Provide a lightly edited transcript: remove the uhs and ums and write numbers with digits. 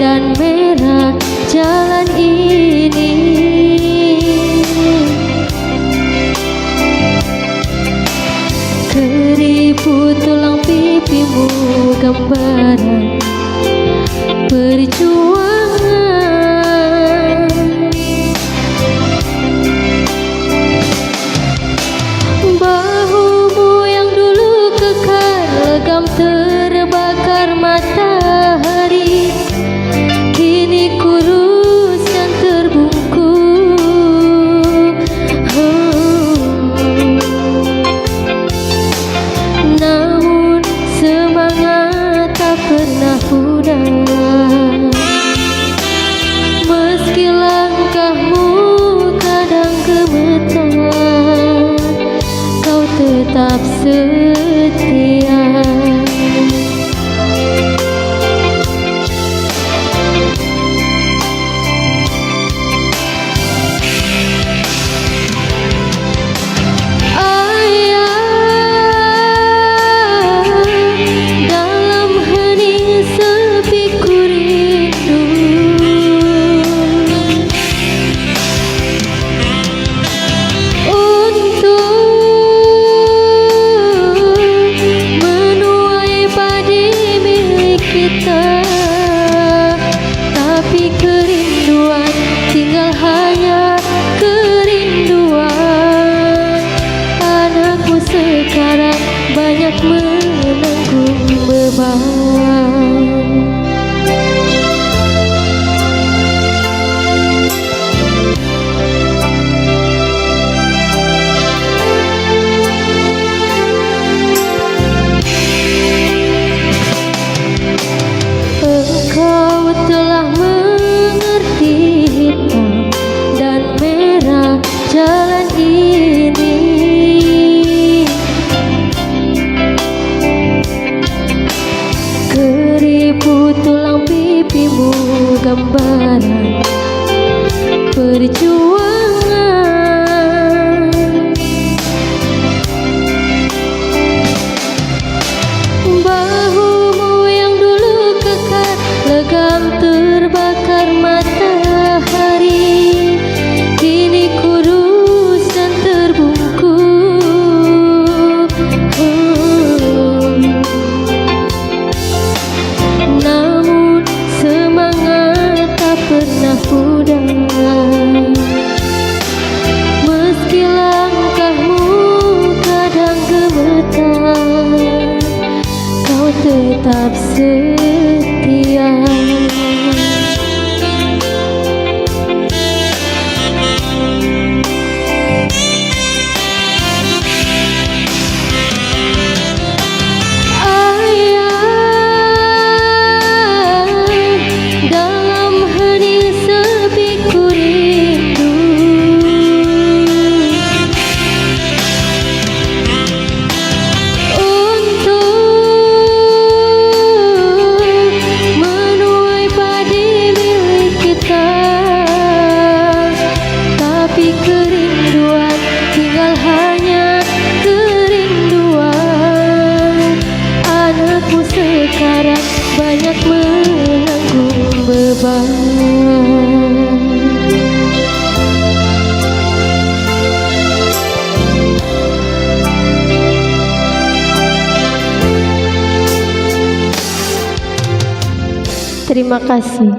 dan merah jalan ini. Keriput tulang pipimu gambaran perjuangan. Bahumu yang dulu kekar legam terbakar matahari, kini kurus dan terbungkuk. Namun semangat tak pernah pudar, meski langkahmu kadang gemetar, kau tetap setia. Tapi kerinduan tinggal hanya kerinduan. Anakku sekarang banyak menanggung beban. Engkau telah mengerti hitam dan merah jalan ini. Keriput tulang pipimu gambaran perjuangan. Bahumu yang dulu kekar legam terbakar matahari, kini kurus dan terbungkuk. Namun semangat tak pernah pudar, meski langkahmu kadang gemetar, kau tetap setia. Sekarang banyak menanggung beban. Terima kasih.